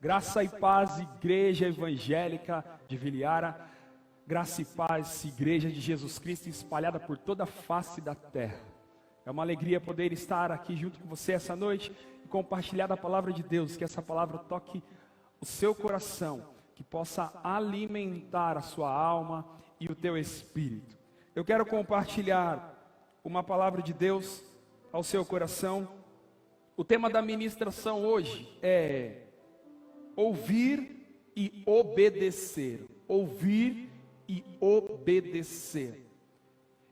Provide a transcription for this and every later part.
Graça e paz, Igreja Evangélica de Viliara. Graça e paz, Igreja de Jesus Cristo espalhada por toda a face da terra. É uma alegria poder estar aqui junto com você essa noite e compartilhar da palavra de Deus, que essa palavra toque o seu coração, que possa alimentar a sua alma e o teu espírito. Eu quero compartilhar uma palavra de Deus ao seu coração. O tema da ministração hoje é ouvir e obedecer. Ouvir e obedecer.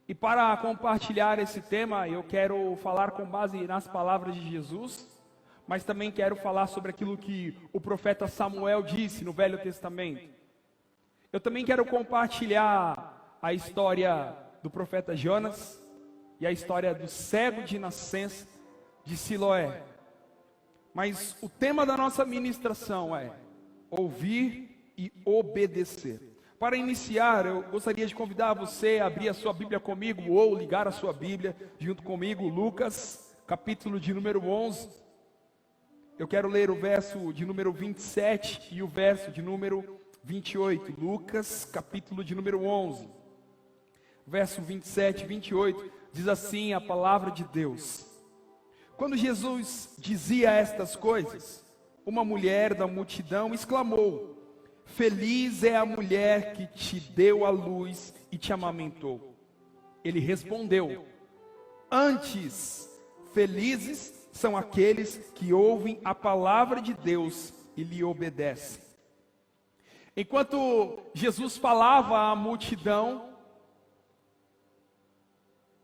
E para compartilhar esse tema, eu quero falar com base nas palavras de Jesus, mas também quero falar sobre aquilo que o profeta Samuel disse no Velho Testamento. Eu também quero compartilhar a história do profeta Jonas e a história do cego de nascença de Siloé. Mas o tema da nossa ministração é ouvir e obedecer. Para iniciar, eu gostaria de convidar você a abrir a sua Bíblia comigo ou ligar a sua Bíblia junto comigo, Lucas, capítulo de número 11. Eu quero ler o verso de número 27 e o verso de número 28. Lucas, capítulo de número 11. Verso 27 e 28, diz assim a palavra de Deus. Quando Jesus dizia estas coisas, uma mulher da multidão exclamou: Feliz é a mulher que te deu a luz e te amamentou. Ele respondeu: Antes, felizes são aqueles que ouvem a palavra de Deus e lhe obedecem. Enquanto Jesus falava à multidão,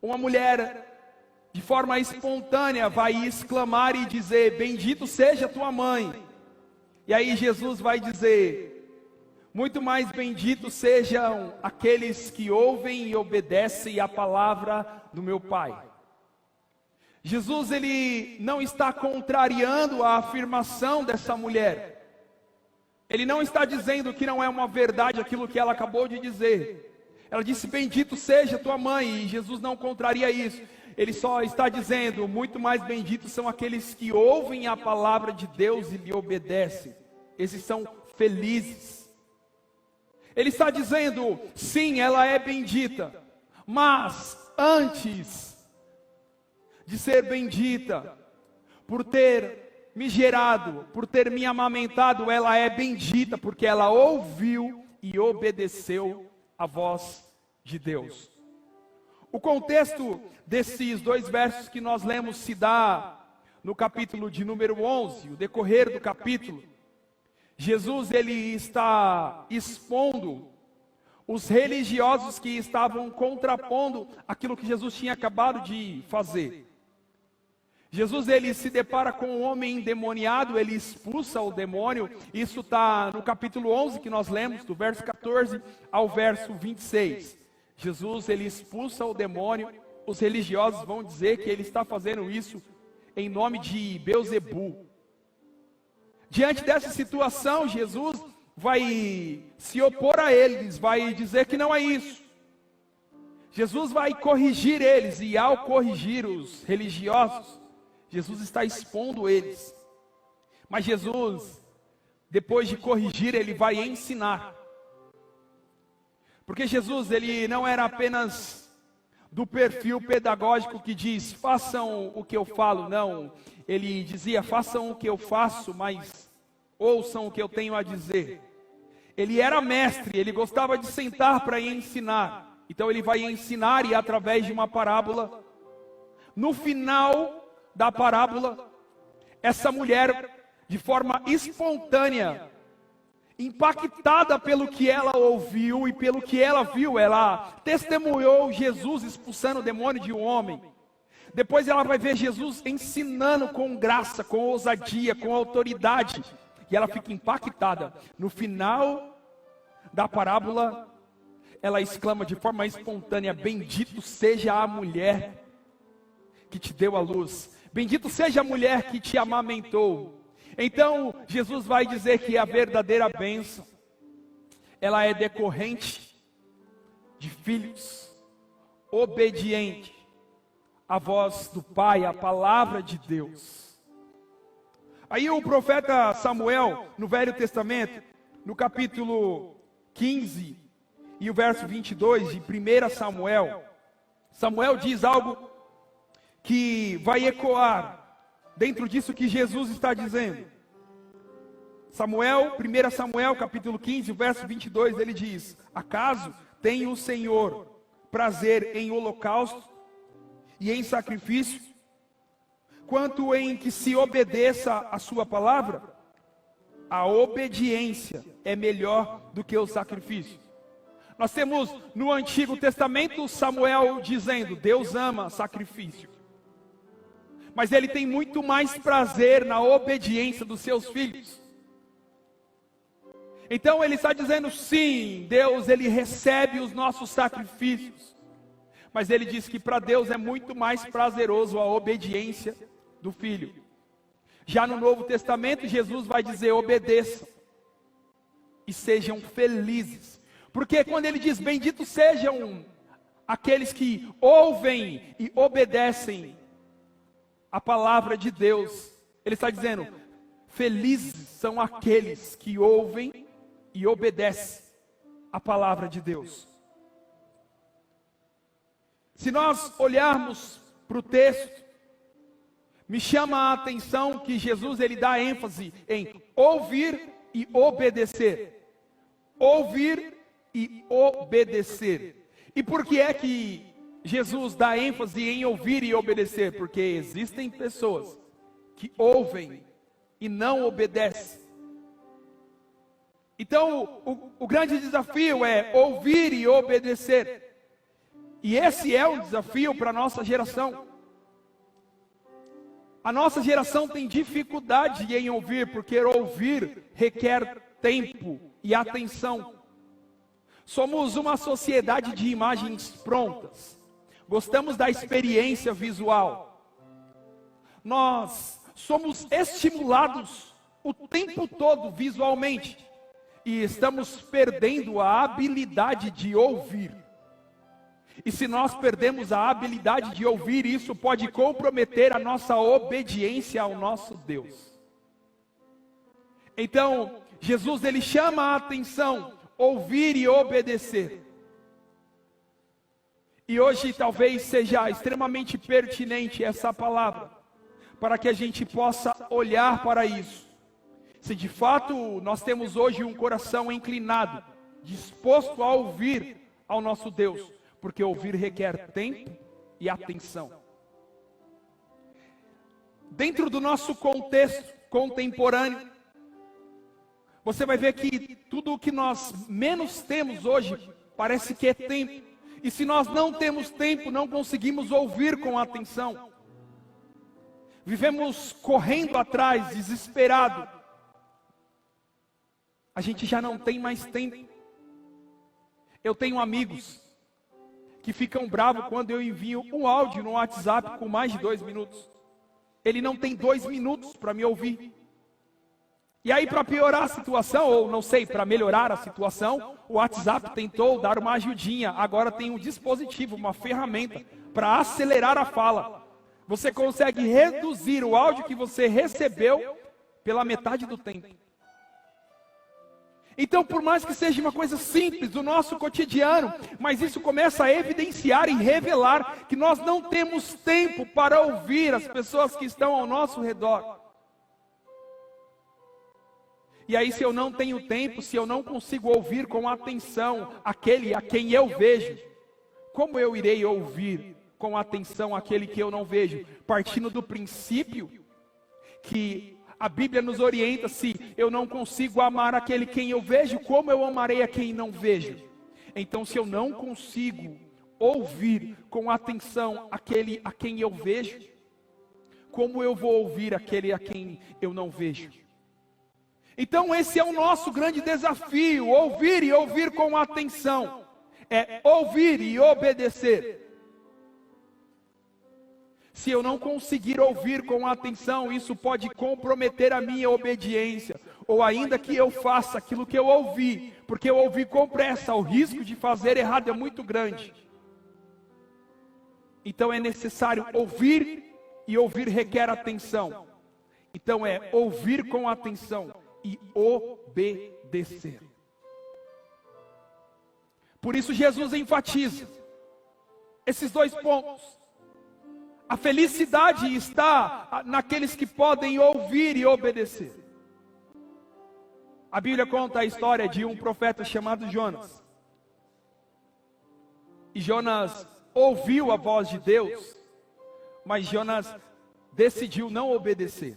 uma mulher, de forma espontânea, vai exclamar e dizer: Bendito seja tua mãe. E aí Jesus vai dizer: muito mais benditos sejam aqueles que ouvem e obedecem a palavra do meu Pai. Jesus, ele não está contrariando a afirmação dessa mulher. Ele não está dizendo que não é uma verdade aquilo que ela acabou de dizer. Ela disse: bendito seja tua mãe, e Jesus não contraria isso. Ele só está dizendo: muito mais benditos são aqueles que ouvem a palavra de Deus e lhe obedecem. Esses são felizes. Ele está dizendo: sim, ela é bendita, mas antes de ser bendita, por ter me gerado, por ter me amamentado, ela é bendita, porque ela ouviu e obedeceu a voz de Deus. O contexto desses dois versos que nós lemos se dá no capítulo de número 11, o decorrer do capítulo. Jesus, ele está expondo os religiosos que estavam contrapondo aquilo que Jesus tinha acabado de fazer. Jesus, ele se depara com um homem endemoniado, ele expulsa o demônio. Isso está no capítulo 11 que nós lemos, do verso 14 ao verso 26. Jesus, ele expulsa o demônio. Os religiosos vão dizer que ele está fazendo isso em nome de Beelzebu. Diante dessa situação, Jesus vai se opor a eles, vai dizer que não é isso. Jesus vai corrigir eles, e ao corrigir os religiosos, Jesus está expondo eles. Mas Jesus, depois de corrigir, ele vai ensinar. Porque Jesus, ele não era apenas do perfil pedagógico que diz: façam o que eu falo. Não, ele dizia: façam o que eu faço, mas ouçam o que eu tenho a dizer. Ele era mestre, ele gostava de sentar para ensinar. Então ele vai ensinar, e através de uma parábola, no final da parábola, essa mulher, de forma espontânea, impactada pelo que ela ouviu e pelo que ela viu, ela testemunhou Jesus expulsando o demônio de um homem. Depois ela vai ver Jesus ensinando com graça, com ousadia, com autoridade, e ela fica impactada. No final da parábola, ela exclama de forma espontânea: bendito seja a mulher que te deu a luz, bendito seja a mulher que te amamentou. Então Jesus vai dizer que a verdadeira bênção, ela é decorrente de filhos obedientes à voz do Pai, à palavra de Deus. Aí o profeta Samuel, no Velho Testamento, no capítulo 15 e o verso 22 de 1 Samuel, Samuel diz algo que vai ecoar dentro disso que Jesus está dizendo. Samuel, 1 Samuel, capítulo 15, verso 22, ele diz: acaso tem o Senhor prazer em holocausto e em sacrifício, quanto em que se obedeça a sua palavra? A obediência é melhor do que o sacrifício. Nós temos no Antigo Testamento Samuel dizendo: Deus ama sacrifício, mas Ele tem muito mais prazer na obediência dos seus filhos. Então Ele está dizendo: sim, Deus, Ele recebe os nossos sacrifícios, mas Ele diz que para Deus é muito mais prazeroso a obediência do Filho. Já no Novo Testamento, Jesus vai dizer: obedeçam e sejam felizes. Porque quando Ele diz: benditos sejam aqueles que ouvem e obedecem a palavra de Deus, Ele está dizendo: felizes são aqueles que ouvem e obedecem a palavra de Deus. Se nós olharmos para o texto, me chama a atenção que Jesus ele dá ênfase em ouvir e obedecer. Ouvir e obedecer. E por que é que Jesus dá ênfase em ouvir e obedecer? Porque existem pessoas que ouvem e não obedecem. Então, o grande desafio é ouvir e obedecer. E esse é um desafio para a nossa geração. A nossa geração tem dificuldade em ouvir, porque ouvir requer tempo e atenção. Somos uma sociedade de imagens prontas. Gostamos da experiência visual. Nós somos estimulados o tempo todo visualmente. E estamos perdendo a habilidade de ouvir. E se nós perdemos a habilidade de ouvir, isso pode comprometer a nossa obediência ao nosso Deus. Então, Jesus ele chama a atenção, ouvir e obedecer. E hoje talvez seja extremamente pertinente essa palavra, para que a gente possa olhar para isso. Se de fato nós temos hoje um coração inclinado, disposto a ouvir ao nosso Deus, porque ouvir requer tempo e atenção. Dentro do nosso contexto contemporâneo, você vai ver que tudo o que nós menos temos hoje parece que é tempo. E se nós não temos tempo, não conseguimos ouvir com atenção. Vivemos correndo atrás, desesperado. A gente já não tem mais tempo. Eu tenho amigos que ficam bravos quando eu envio um áudio no WhatsApp com mais de 2 minutos. Ele não tem 2 minutos para me ouvir. E aí, para piorar a situação, ou não sei, para melhorar a situação, o WhatsApp tentou dar uma ajudinha. Agora tem um dispositivo, uma ferramenta para acelerar a fala. Você consegue reduzir o áudio que você recebeu pela metade do tempo. Então, por mais que seja uma coisa simples do nosso cotidiano, mas isso começa a evidenciar e revelar que nós não temos tempo para ouvir as pessoas que estão ao nosso redor. E aí, se eu não tenho tempo, se eu não consigo ouvir com atenção aquele a quem eu vejo, como eu irei ouvir com atenção aquele que eu não vejo? Partindo do princípio que a Bíblia nos orienta: se eu não consigo amar aquele quem eu vejo, como eu amarei a quem não vejo? Então, se eu não consigo ouvir com atenção aquele a quem eu vejo, como eu vou ouvir aquele a quem eu não vejo? Então, esse é o nosso grande desafio: ouvir e ouvir com atenção. É ouvir e obedecer. Se eu não conseguir ouvir com atenção, isso pode comprometer a minha obediência. Ou ainda que eu faça aquilo que eu ouvi, porque eu ouvi com pressa, o risco de fazer errado é muito grande. Então é necessário ouvir, e ouvir requer atenção. Então é ouvir com atenção e obedecer. Por isso Jesus enfatiza esses dois pontos. A felicidade está naqueles que podem ouvir e obedecer. A Bíblia conta a história de um profeta chamado Jonas. E Jonas ouviu a voz de Deus, mas Jonas decidiu não obedecer.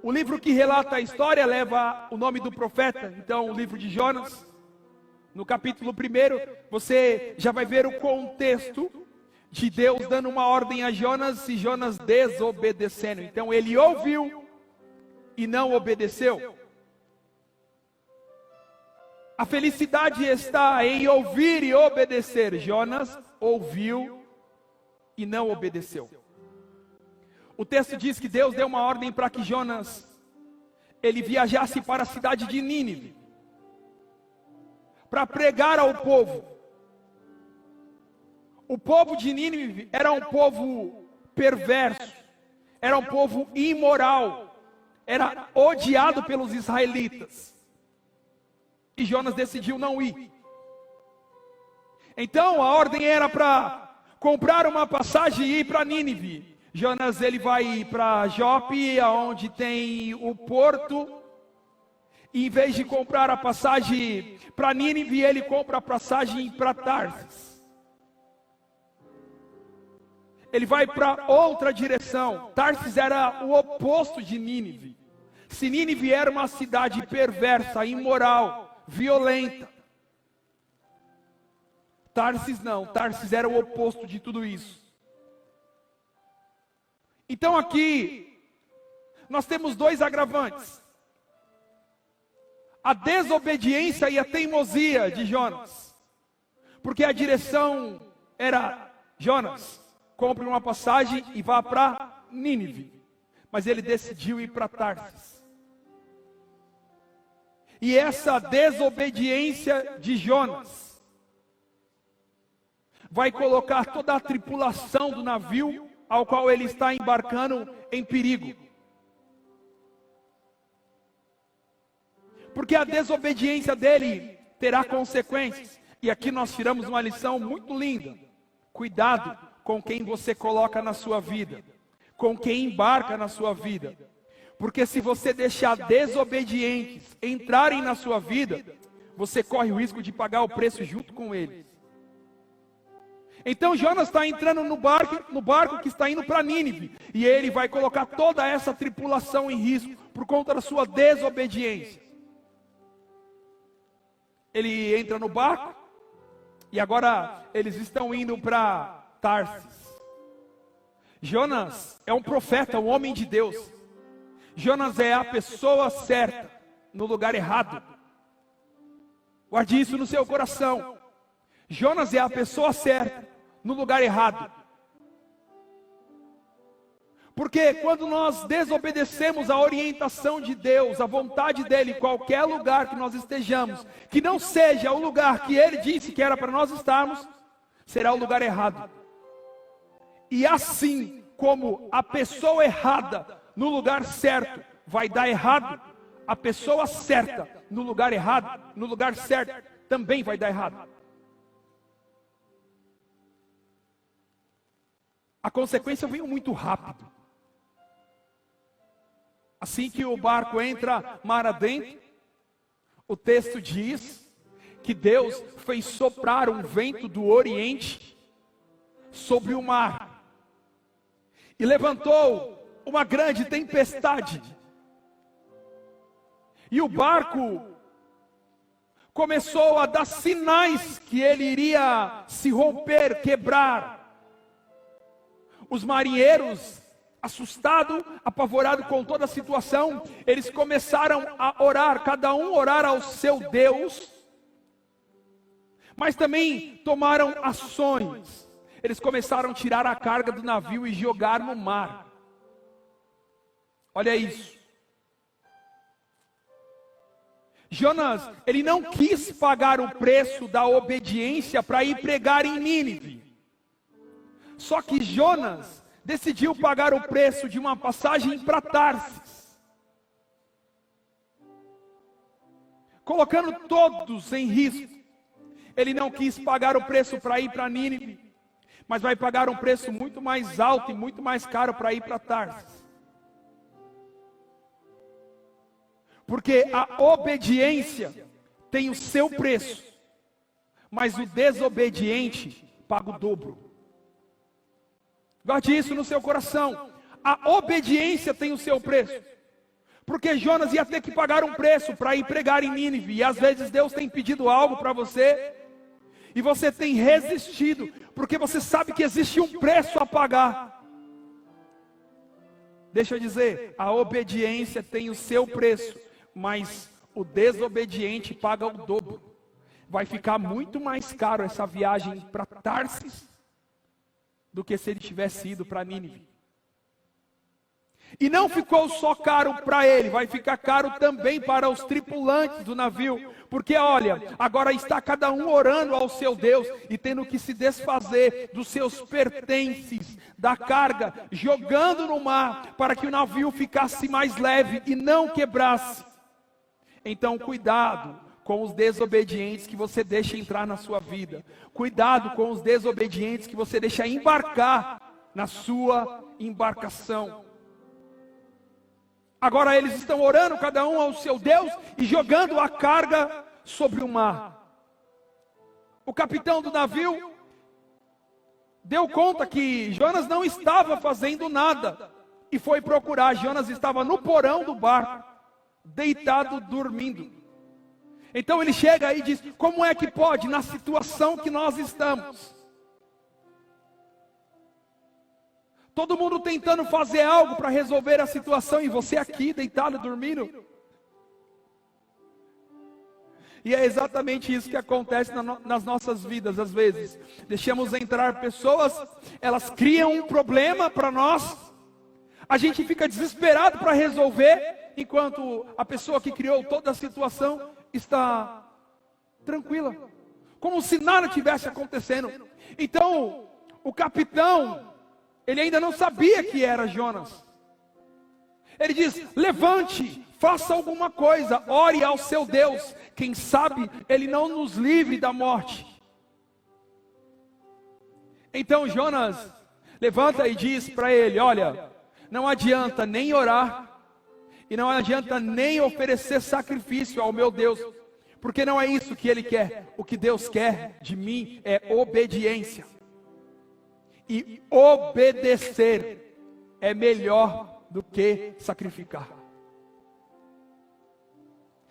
O livro que relata a história leva o nome do profeta, então o livro de Jonas. No capítulo 1, você já vai ver o contexto de Deus dando uma ordem a Jonas e Jonas desobedecendo. Então ele ouviu e não obedeceu. A felicidade está em ouvir e obedecer. Jonas ouviu e não obedeceu. O texto diz que Deus deu uma ordem para que Jonas ele viajasse para a cidade de Nínive para pregar ao povo. O povo de Nínive era um povo perverso, era um povo imoral, era odiado pelos israelitas. E Jonas decidiu não ir. Então a ordem era para comprar uma passagem e ir para Nínive. Jonas ele vai para Jope, onde tem o porto. E em vez de comprar a passagem para Nínive, ele compra a passagem para Tarsis. Ele vai para outra direção. Tarsis era o oposto de Nínive. Se Nínive era uma cidade perversa, imoral, violenta, Tarsis não. Tarsis era o oposto de tudo isso. Então aqui nós temos dois agravantes: a desobediência e a teimosia de Jonas. Porque a direção era: Jonas, compre uma passagem e vá para Nínive. Mas ele decidiu ir para Tarsis. E essa desobediência de Jonas vai colocar toda a tripulação do navio ao qual ele está embarcando em perigo. Porque a desobediência dele terá consequências. E aqui nós tiramos uma lição muito linda. Cuidado com quem você coloca na sua vida, com quem embarca na sua vida. Porque se você deixar desobedientes entrarem na sua vida, você corre o risco de pagar o preço junto com eles. Então Jonas está entrando no barco que está indo para Nínive. E ele vai colocar toda essa tripulação em risco por conta da sua desobediência. Ele entra no barco e agora eles estão indo para Tarsis. Jonas é um profeta, um homem de Deus. Jonas é a pessoa certa no lugar errado. Guarde isso no seu coração. Jonas é a pessoa certa no lugar errado. Porque quando nós desobedecemos a orientação de Deus, a vontade dEle, em qualquer lugar que nós estejamos, que não seja o lugar que Ele disse que era para nós estarmos, será o lugar errado. E assim como a pessoa errada no lugar certo vai dar errado, a pessoa certa no lugar errado, no lugar certo, também vai dar errado. A consequência veio muito rápido. Assim que o barco entra mar adentro, o texto diz que Deus fez soprar um vento do Oriente sobre o mar e levantou uma grande tempestade. E o barco começou a dar sinais que ele iria se romper, quebrar. Os marinheiros, assustados, apavorados com toda a situação, eles começaram a orar, cada um orar ao seu Deus, mas também tomaram ações. Eles começaram a tirar a carga do navio e jogar no mar. Olha isso. Jonas, ele não quis pagar o preço da obediência para ir pregar em Nínive. Só que Jonas decidiu pagar o preço de uma passagem para Tarsis, colocando todos em risco. Ele não quis pagar o preço para ir para Nínive, mas vai pagar um preço muito mais alto e muito mais caro para ir para Tarsis. Porque a obediência tem o seu preço, mas o desobediente paga o dobro. Guarde isso no seu coração. A obediência tem o seu preço. Porque Jonas ia ter que pagar um preço para ir pregar em Nínive. E às vezes Deus tem pedido algo para você, e você tem resistido, porque você sabe que existe um preço a pagar. Deixa eu dizer, a obediência tem o seu preço, mas o desobediente paga o dobro. Vai ficar muito mais caro essa viagem para Tarsis do que se ele tivesse ido para Nínive. E não ficou só caro para ele, vai ficar caro também para os tripulantes do navio. Porque olha, agora está cada um orando ao seu Deus e tendo que se desfazer dos seus pertences, da carga, jogando no mar para que o navio ficasse mais leve e não quebrasse. Então cuidado com os desobedientes que você deixa entrar na sua vida. Cuidado com os desobedientes que você deixa embarcar na sua embarcação. Agora eles estão orando cada um ao seu Deus e jogando a carga sobre o mar. O capitão do navio deu conta que Jonas não estava fazendo nada e foi procurar. Jonas estava no porão do barco, deitado, dormindo. Então ele chega e diz: como é que pode, na situação que nós estamos, todo mundo tentando fazer algo para resolver a situação, e você aqui deitado, dormindo? E é exatamente isso que acontece nas nossas vidas às vezes. Deixamos entrar pessoas, elas criam um problema para nós, a gente fica desesperado para resolver, enquanto a pessoa que criou toda a situação está tranquila, como se nada tivesse acontecendo. Então o capitão, ele ainda não sabia que era Jonas. Ele diz: levante, faça alguma coisa, ore ao seu Deus, quem sabe ele não nos livre da morte. Então Jonas levanta e diz para ele: olha, não adianta nem orar, e não adianta nem oferecer sacrifício ao meu Deus, porque não é isso que ele quer. O que Deus quer de mim é obediência. E obedecer é melhor do que sacrificar.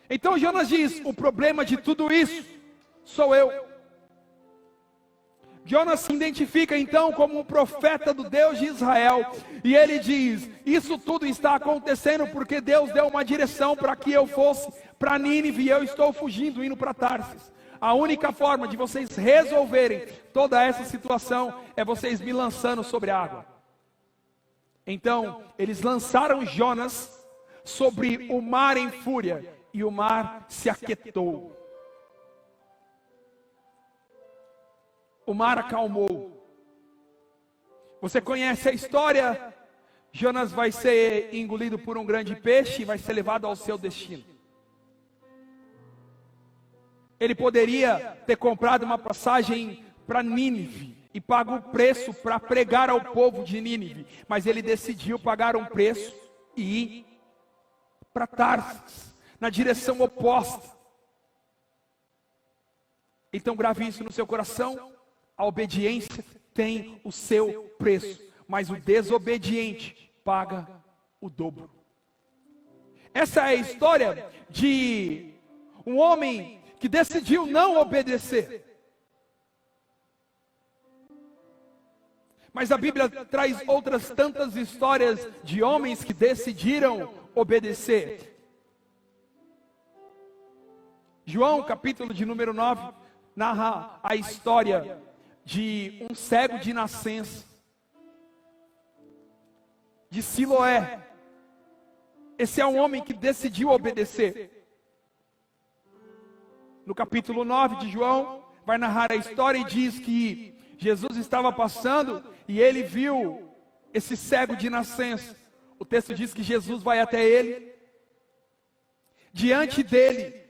Então Jonas diz: o problema de tudo isso sou eu. Jonas se identifica então como um profeta do Deus de Israel, e ele diz: isso tudo está acontecendo porque Deus deu uma direção para que eu fosse para Nínive, e eu estou fugindo, indo para Tarsis. A única forma de vocês resolverem toda essa situação é vocês me lançando sobre a água. Então eles lançaram Jonas sobre o mar em fúria, e o mar se aquietou. O mar acalmou. Você conhece a história? Jonas vai ser engolido por um grande peixe e vai ser levado ao seu destino. Ele poderia ter comprado uma passagem para Nínive e pago o preço para pregar ao povo de Nínive, mas ele decidiu pagar um preço e ir para Tarsis, na direção oposta. Então grave isso no seu coração. A obediência tem o seu preço, mas o desobediente paga o dobro. Essa é a história de um homem que decidiu não obedecer. Mas a Bíblia traz outras tantas histórias de homens que decidiram obedecer. João, capítulo de número 9, narra a história de um cego de nascença, de Siloé. Esse é um homem que decidiu obedecer. No capítulo 9 de João, vai narrar a história e diz que Jesus estava passando e ele viu esse cego de nascença, o texto diz que Jesus vai até ele, diante dele,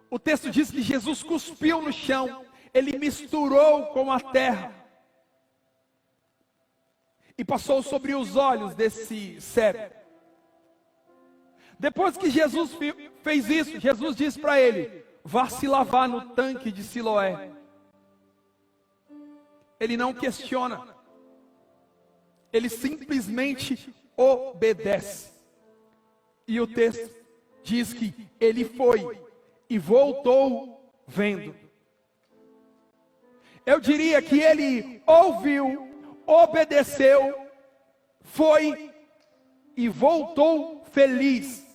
o texto diz que Jesus cuspiu no chão, ele misturou com a terra, e passou sobre os olhos desse cego. Depois que Jesus fez isso, Jesus disse para ele: vá se lavar no tanque de Siloé. Ele não questiona, ele simplesmente obedece. E o texto diz que ele foi e voltou vendo. Eu diria que ele ouviu, obedeceu, foi e voltou feliz.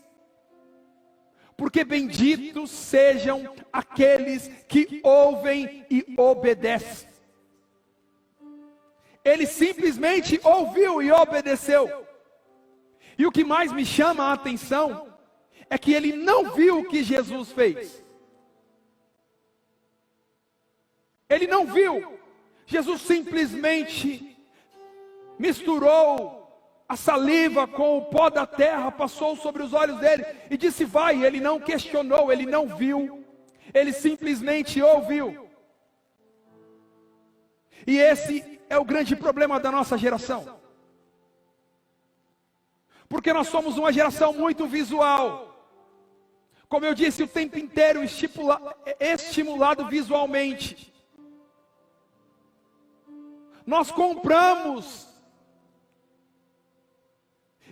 Porque benditos sejam aqueles que ouvem e obedecem. Ele simplesmente ouviu e obedeceu. E o que mais me chama a atenção é que ele não viu o que Jesus fez. Ele não viu. Jesus simplesmente misturou a saliva com o pó da terra, passou sobre os olhos dele e disse: vai. Ele não questionou, ele não viu, ele simplesmente ouviu. E esse é o grande problema da nossa geração, porque nós somos uma geração muito visual, como eu disse, o tempo inteiro estimulado visualmente. Nós compramos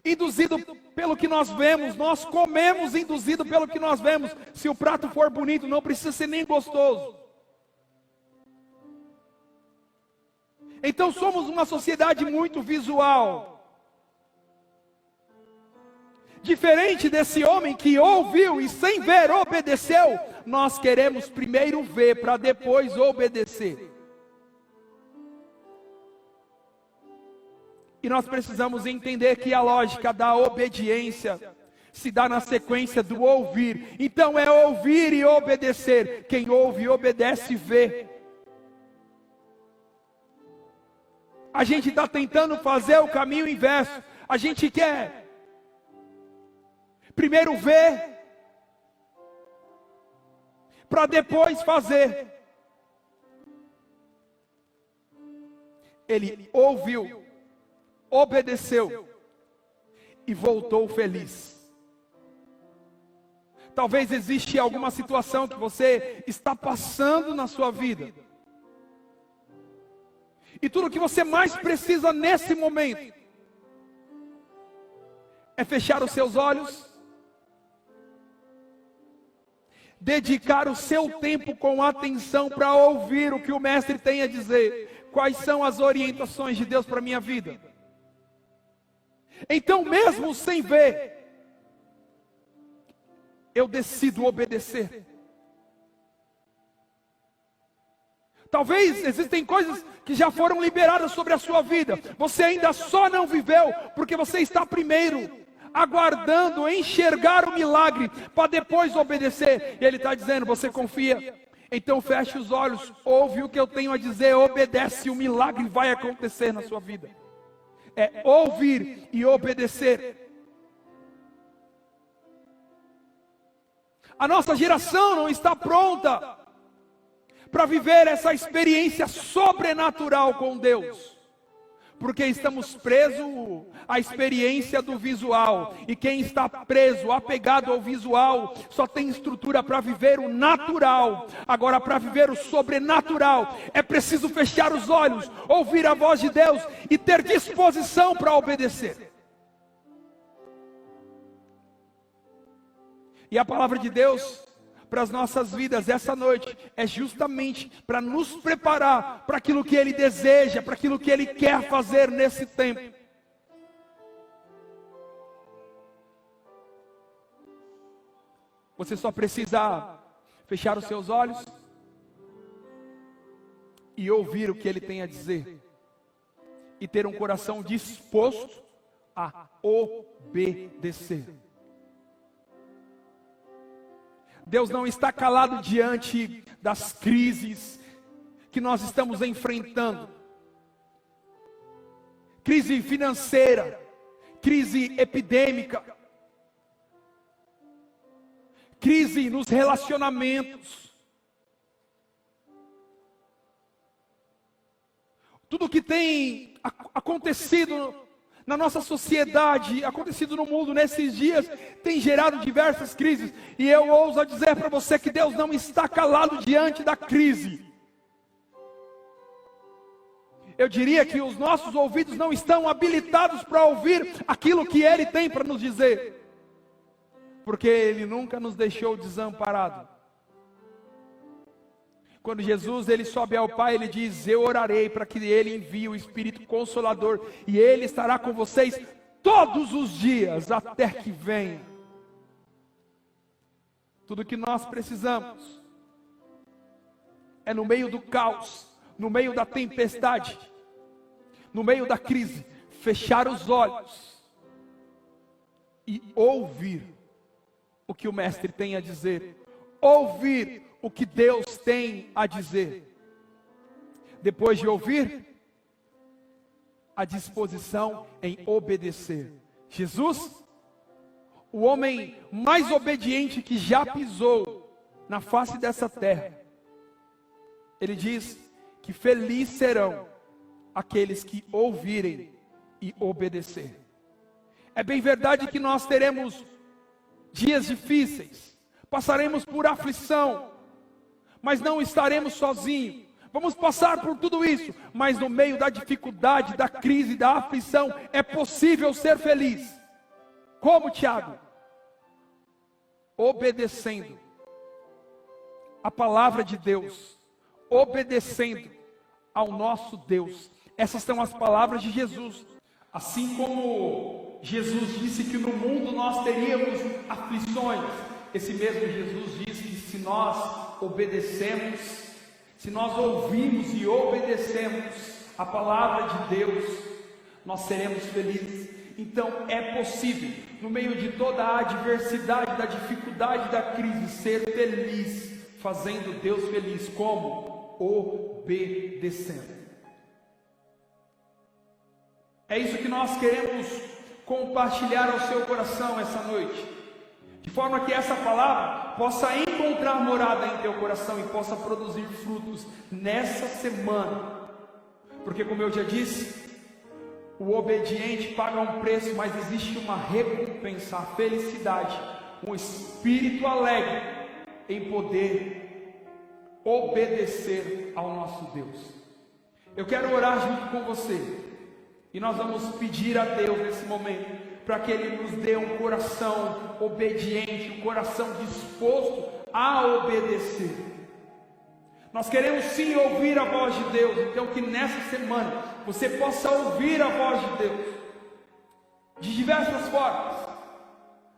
induzido pelo que nós vemos, nós comemos induzido pelo que nós vemos. Se o prato for bonito, não precisa ser nem gostoso. Então somos uma sociedade muito visual. Diferente desse homem que ouviu e sem ver obedeceu, nós queremos primeiro ver para depois obedecer. E nós precisamos entender que a lógica da obediência se dá na sequência do ouvir. Então é ouvir e obedecer. Quem ouve e obedece vê. A gente está tentando fazer o caminho inverso. A gente quer primeiro ver para depois fazer. Ele ouviu, obedeceu e voltou feliz. Talvez exista alguma situação que você está passando na sua vida, e tudo que você mais precisa nesse momento é fechar os seus olhos, dedicar o seu tempo com atenção para ouvir o que o mestre tem a dizer. Quais são as orientações de Deus para a minha vida? Então, mesmo sem ver, eu decido obedecer. Talvez existem coisas que já foram liberadas sobre a sua vida. Você ainda só não viveu porque você está primeiro aguardando enxergar o milagre para depois obedecer. E ele está dizendo: você confia? Então feche os olhos, ouve o que eu tenho a dizer, obedece, o milagre vai acontecer na sua vida. É ouvir e obedecer. A nossa geração não está pronta para viver essa experiência sobrenatural com Deus, porque estamos presos à experiência do visual, e quem está preso, apegado ao visual, só tem estrutura para viver o natural. Agora, para viver o sobrenatural, é preciso fechar os olhos, ouvir a voz de Deus e ter disposição para obedecer. E a palavra de Deus para as nossas vidas essa noite é justamente para nos preparar para aquilo que Ele deseja, para aquilo que Ele quer fazer nesse tempo. Você só precisa fechar os seus olhos e ouvir o que Ele tem a dizer, e ter um coração disposto a obedecer. Deus não está calado diante das crises que nós estamos enfrentando. crise financeira, crise epidêmica, crise nos relacionamentos. Tudo que tem acontecido na nossa sociedade, acontecido no mundo nesses dias, tem gerado diversas crises. E eu ouso dizer para você que Deus não está calado diante da crise. Eu diria que os nossos ouvidos não estão habilitados para ouvir aquilo que Ele tem para nos dizer, porque Ele nunca nos deixou desamparados. Quando Jesus ele sobe ao Pai, Ele diz: eu orarei para que Ele envie o Espírito Consolador, e Ele estará com vocês todos os dias, até que venha. Tudo que nós precisamos é, no meio do caos, no meio da tempestade, no meio da crise, fechar os olhos e ouvir o que o Mestre tem a dizer, ouvir o que Deus tem a dizer. Depois de ouvir, a disposição em obedecer. Jesus, o homem mais obediente que já pisou na face dessa terra, ele diz que feliz serão aqueles que ouvirem e obedecer. É bem verdade que nós teremos dias difíceis, passaremos por aflição, mas não estaremos sozinhos. Vamos passar por tudo isso, mas no meio da dificuldade, da crise, da aflição, é possível ser feliz. Como, Tiago? Obedecendo a palavra de Deus, obedecendo ao nosso Deus. Essas são as palavras de Jesus. Assim como Jesus disse que no mundo nós teríamos aflições, esse mesmo Jesus diz que se nós obedecemos, se nós ouvimos e obedecemos a palavra de Deus, nós seremos felizes. Então é possível, no meio de toda a adversidade, da dificuldade, da crise, ser feliz, fazendo Deus feliz. Como? Obedecendo. É isso que nós queremos compartilhar ao seu coração essa noite, de forma que essa palavra possa encontrar morada em teu coração e possa produzir frutos nessa semana. Porque, como eu já disse, o obediente paga um preço, mas existe uma recompensa, a felicidade, um espírito alegre em poder obedecer ao nosso Deus. Eu quero orar junto com você, e nós vamos pedir a Deus nesse momento, para que Ele nos dê um coração obediente, um coração disposto a obedecer. Nós queremos sim ouvir a voz de Deus, então que nessa semana você possa ouvir a voz de Deus, de diversas formas,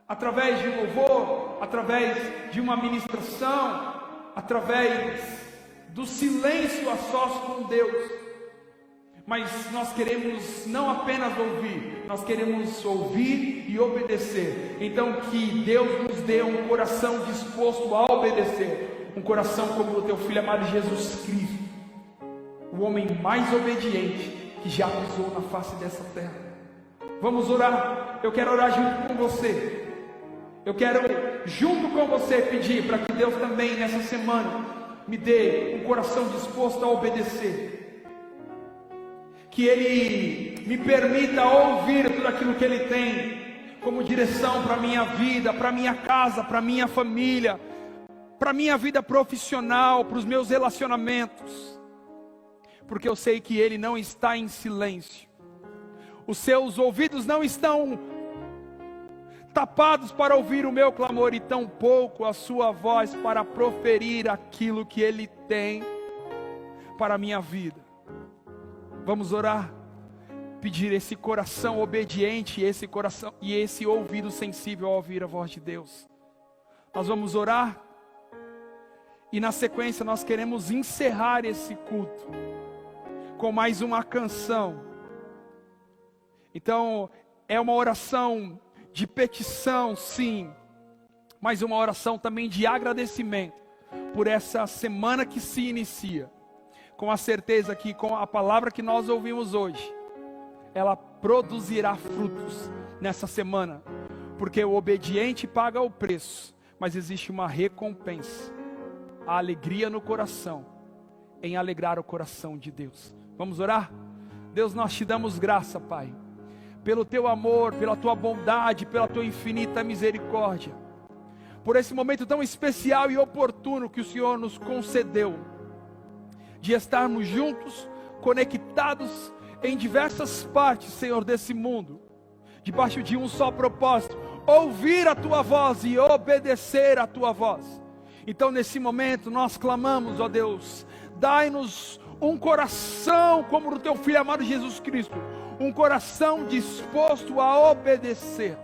através de louvor, através de uma ministração, através do silêncio a sós com Deus. Mas nós queremos não apenas ouvir, nós queremos ouvir e obedecer. Então que Deus nos dê um coração disposto a obedecer, um coração como o teu Filho amado Jesus Cristo, o homem mais obediente que já pisou na face dessa terra. Vamos orar. Eu quero orar junto com você. Eu quero junto com você pedir para que Deus também nessa semana me dê um coração disposto a obedecer, que Ele me permita ouvir tudo aquilo que Ele tem como direção para a minha vida, para a minha casa, para a minha família, para a minha vida profissional, para os meus relacionamentos, porque eu sei que Ele não está em silêncio, os seus ouvidos não estão tapados para ouvir o meu clamor, e tampouco a sua voz para proferir aquilo que Ele tem para a minha vida. Vamos orar, pedir esse coração obediente, esse coração e esse ouvido sensível a ouvir a voz de Deus. Nós vamos orar, e na sequência nós queremos encerrar esse culto com mais uma canção. Então é uma oração de petição, sim, mas uma oração também de agradecimento por essa semana que se inicia. Com a certeza que com a palavra que nós ouvimos hoje, ela produzirá frutos nessa semana, porque o obediente paga o preço, mas existe uma recompensa, a alegria no coração, em alegrar o coração de Deus. Vamos orar? Deus, nós te damos graça, Pai, pelo teu amor, pela tua bondade, pela tua infinita misericórdia, por esse momento tão especial e oportuno que o Senhor nos concedeu, de estarmos juntos, conectados em diversas partes, Senhor, desse mundo, debaixo de um só propósito: ouvir a tua voz e obedecer a tua voz. Então nesse momento nós clamamos, ó Deus, dai-nos um coração como o do teu Filho amado Jesus Cristo, um coração disposto a obedecer.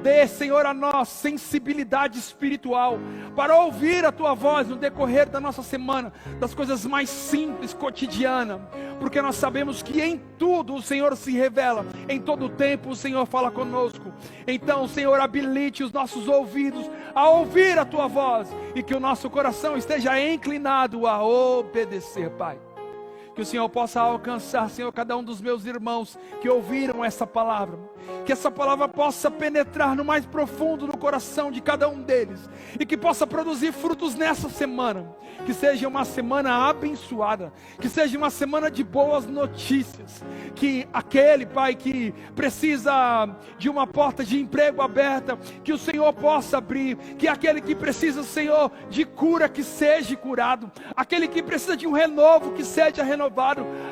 Dê, Senhor, a nós sensibilidade espiritual para ouvir a tua voz no decorrer da nossa semana, das coisas mais simples, cotidianas, porque nós sabemos que em tudo o Senhor se revela, em todo tempo o Senhor fala conosco. Então, Senhor, habilite os nossos ouvidos a ouvir a tua voz, e que o nosso coração esteja inclinado a obedecer, Pai. Que o Senhor possa alcançar, Senhor, cada um dos meus irmãos que ouviram essa palavra, que essa palavra possa penetrar no mais profundo do coração de cada um deles, e que possa produzir frutos nessa semana, que seja uma semana abençoada, que seja uma semana de boas notícias, que aquele, Pai, que precisa de uma porta de emprego aberta, que o Senhor possa abrir, que aquele que precisa, Senhor, de cura, que seja curado, aquele que precisa de um renovo, que seja renovado,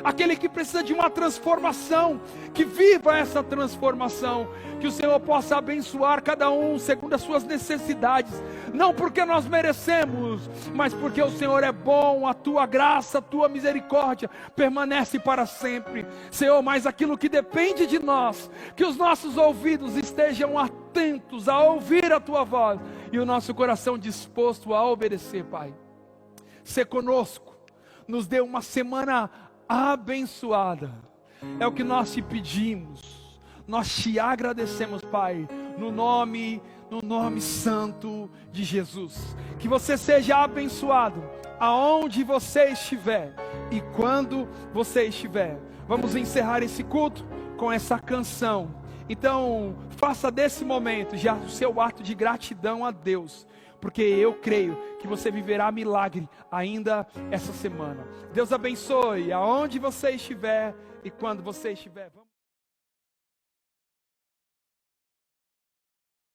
aquele que precisa de uma transformação, que viva essa transformação, que o Senhor possa abençoar cada um segundo as suas necessidades, não porque nós merecemos, mas porque o Senhor é bom, a tua graça, a tua misericórdia permanece para sempre, Senhor. Mas aquilo que depende de nós, que os nossos ouvidos estejam atentos a ouvir a tua voz, e o nosso coração disposto a obedecer, Pai. Sê conosco, nos dê uma semana abençoada, é o que nós te pedimos, nós te agradecemos, Pai, no nome santo de Jesus. Que você seja abençoado aonde você estiver e quando você estiver. Vamos encerrar esse culto com essa canção. Então faça desse momento já o seu ato de gratidão a Deus, porque eu creio que você viverá milagre ainda essa semana. Deus abençoe aonde você estiver e quando você estiver.